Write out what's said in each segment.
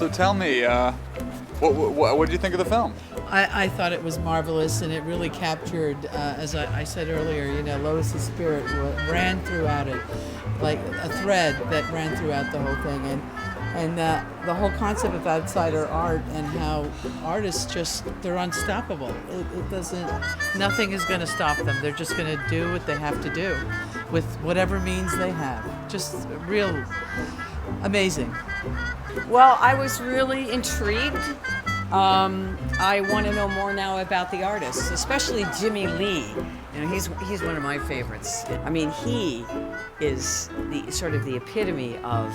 So tell me, what did you think of the film? I thought it was marvelous, and it really captured, as I said earlier, Lois's spirit ran throughout it, like a thread that ran throughout the whole thing, and the whole concept of outsider art and how artists they're unstoppable. Nothing is going to stop them. They're just going to do what they have to do with whatever means they have. Just real amazing. Well, I was really intrigued. I want to know more now about the artists, especially Jimmy Lee. He's one of my favorites. I mean, he is the sort of the epitome of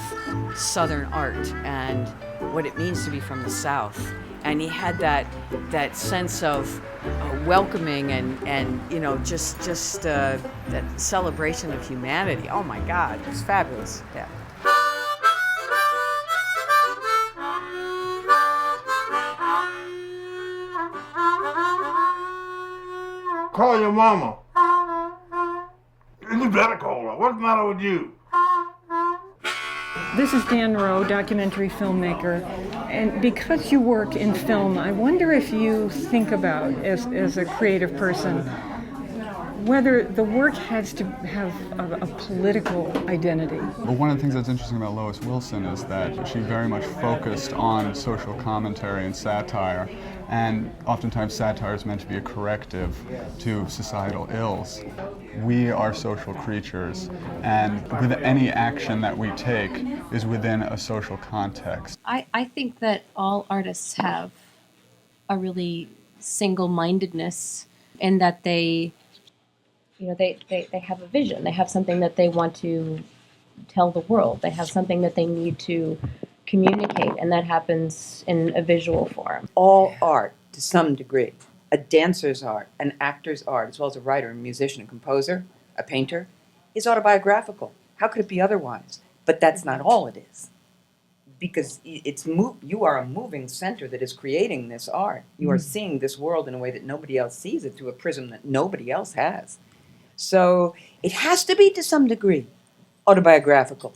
Southern art and what it means to be from the South. And he had that sense of welcoming and just that celebration of humanity. Oh my God, it was fabulous. Yeah. Call your mama. You better call her. What's the matter with you? This is Dan Rowe, documentary filmmaker. And because you work in film, I wonder if you think about, as a creative person, whether the work has to have a political identity. Well, one of the things that's interesting about Lois Wilson is that she very much focused on social commentary and satire, and oftentimes satire is meant to be a corrective to societal ills. We are social creatures, and with any action that we take is within a social context. I think that all artists have a really single-mindedness in that they have a vision. They have something that they want to tell the world. They have something that they need to communicate, and that happens in a visual form. All art, to some degree, a dancer's art, an actor's art, as well as a writer, a musician, a composer, a painter, is autobiographical. How could it be otherwise? But that's not all it is. Because you are a moving center that is creating this art. You are seeing this world in a way that nobody else sees it, through a prism that nobody else has. So it has to be, to some degree, autobiographical.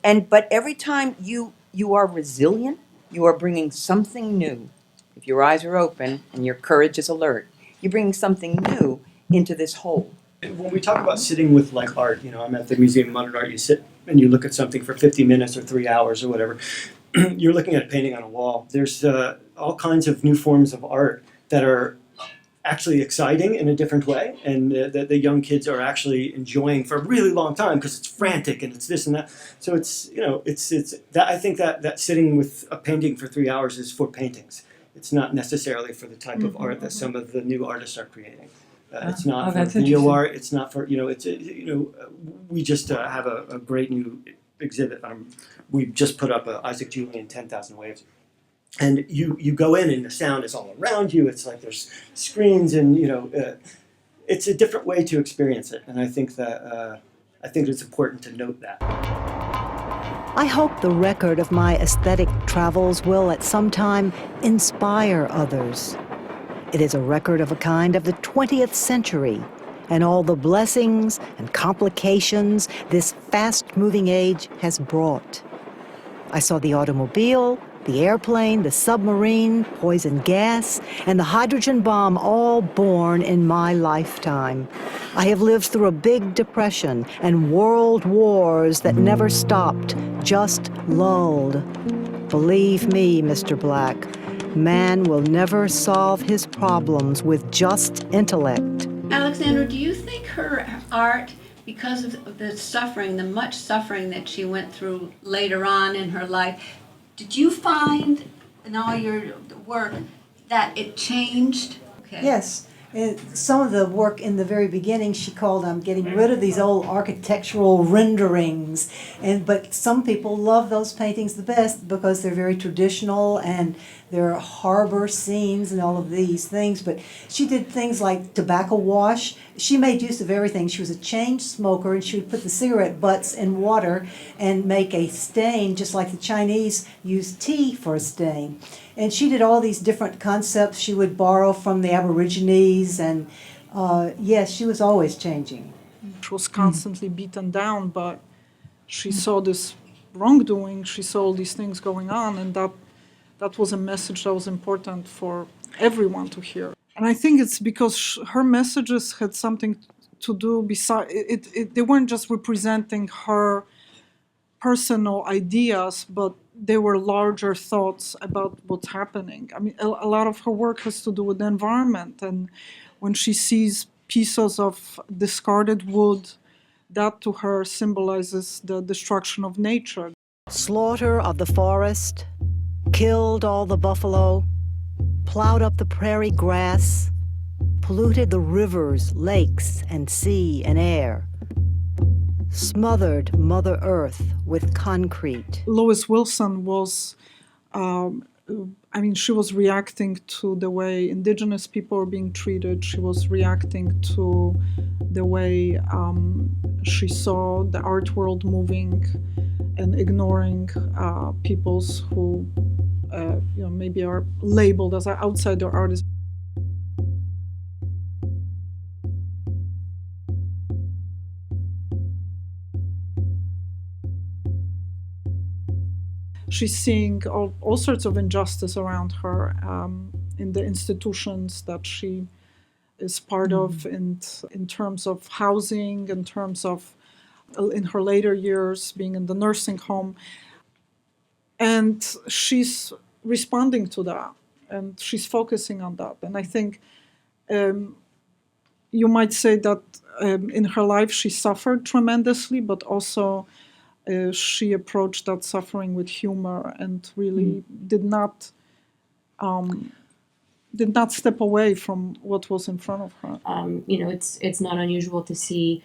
But every time you are resilient, you are bringing something new. If your eyes are open and your courage is alert, you're bringing something new into this whole. When we talk about sitting with like art, I'm at the Museum of Modern Art, you sit and you look at something for 50 minutes or 3 hours or whatever. You're looking at a painting on a wall. There's all kinds of new forms of art that are actually exciting in a different way, and that the young kids are actually enjoying for a really long time because it's frantic and it's this and that. So it's that, I think that sitting with a painting for 3 hours is for paintings. It's not necessarily for the type of art that some of the new artists are creating. It's not for video art. It's not for we just have a great new exhibit. We've just put up Isaac Julian 10,000 Waves. And you go in and the sound is all around you. It's like there's screens and it's a different way to experience it. And I think it's important to note that. I hope the record of my aesthetic travels will at some time inspire others. It is a record of a kind of the 20th century and all the blessings and complications this fast-moving age has brought. I saw the automobile, the airplane, the submarine, poison gas, and the hydrogen bomb all born in my lifetime. I have lived through a big depression and world wars that never stopped, just lulled. Believe me, Mr. Black, man will never solve his problems with just intellect. Alexandra, do you think her art, because of the suffering, the much suffering that she went through later on in her life, did you find in all your work that it changed? Okay. Yes. Some of the work in the very beginning she called getting rid of these old architectural renderings. But some people love those paintings the best because they're very traditional and they're harbor scenes and all of these things. But she did things like tobacco wash. She made use of everything. She was a chain smoker, and she would put the cigarette butts in water and make a stain, just like the Chinese use tea for a stain. And she did all these different concepts she would borrow from the Aborigines, and yes, she was always changing. She was constantly beaten down, but she saw this wrongdoing, she saw all these things going on, and that that was a message that was important for everyone to hear. And I think it's because her messages had something to do beside it. They weren't just representing her personal ideas, but they were larger thoughts about what's happening. I mean, a lot of her work has to do with the environment, and when she sees pieces of discarded wood, that to her symbolizes the destruction of nature. Slaughter of the forest, killed all the buffalo, plowed up the prairie grass, polluted the rivers, lakes, and sea and air, smothered Mother Earth with concrete. Lois Wilson was, she was reacting to the way indigenous people were being treated. She was reacting to the way she saw the art world moving and ignoring peoples who maybe are labeled as outsider artists. She's seeing all sorts of injustice around her in the institutions that she is part of, in terms of housing, in terms of, in her later years, being in the nursing home. And she's responding to that, and she's focusing on that. And I think you might say that in her life she suffered tremendously, but also she approached that suffering with humor and really did not step away from what was in front of her. It's not unusual to see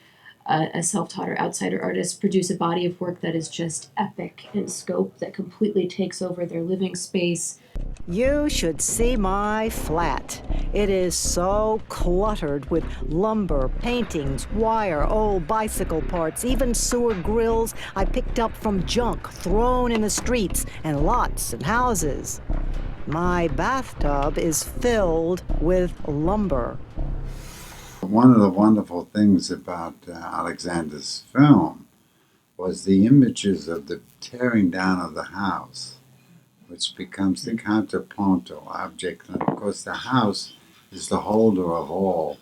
a self-taught or outsider artist produce a body of work that is just epic in scope, that completely takes over their living space. You should see my flat. It is so cluttered with lumber, paintings, wire, old bicycle parts, even sewer grills I picked up from junk thrown in the streets, and lots and houses. My bathtub is filled with lumber. One of the wonderful things about Alexandra's film was the images of the tearing down of the house, which becomes the counterpuntal object. And of course, the house is the holder of all.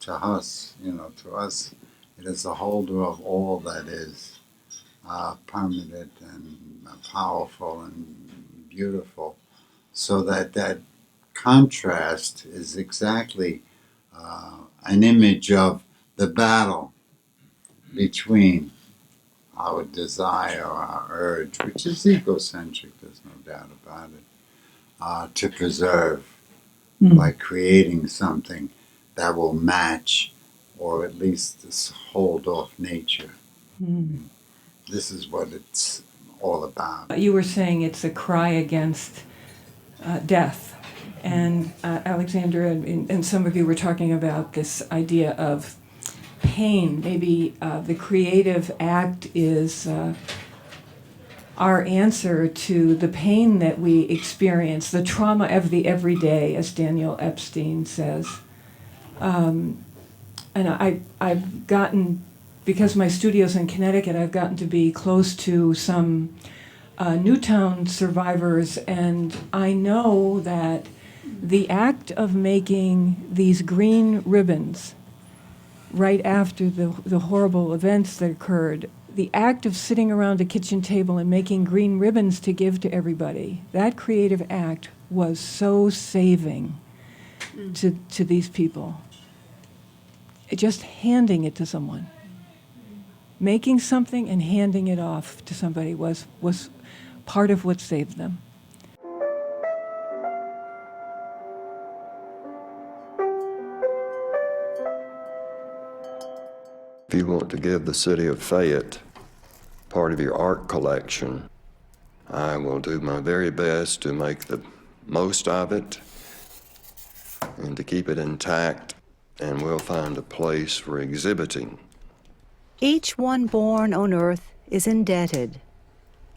To us, to us, it is the holder of all that is permanent and powerful and beautiful. So that contrast is exactly an image of the battle between our desire, our urge, which is egocentric, there's no doubt about it, to preserve by creating something that will match or at least hold off nature. This is what it's all about. You were saying it's a cry against death. And Alexandra and some of you were talking about this idea of pain. Maybe the creative act is our answer to the pain that we experience, the trauma of the everyday, as Daniel Epstein says. And I've gotten, because my studio's in Connecticut, I've gotten to be close to some Newtown survivors, and I know that the act of making these green ribbons right after the horrible events that occurred, the act of sitting around a kitchen table and making green ribbons to give to everybody, that creative act was so saving to these people. Just handing it to someone. Making something and handing it off to somebody was part of what saved them. If you want to give the city of Fayette part of your art collection, I will do my very best to make the most of it and to keep it intact, and we'll find a place for exhibiting. Each one born on earth is indebted.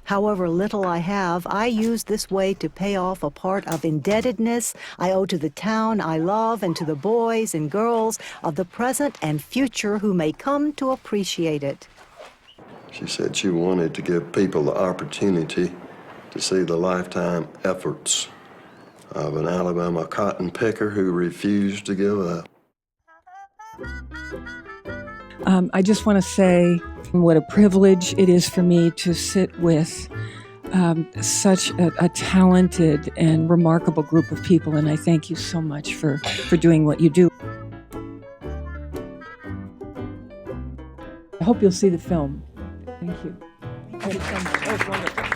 However little I have, I use this way to pay off a part of indebtedness I owe to the town I love and to the boys and girls of the present and future who may come to appreciate it. She said she wanted to give people the opportunity to see the lifetime efforts of an Alabama cotton picker who refused to give up. I just want to say what a privilege it is for me to sit with such a talented and remarkable group of people, and I thank you so much for doing what you do. I hope you'll see the film. Thank you. Thank you so much. Oh, wonderful.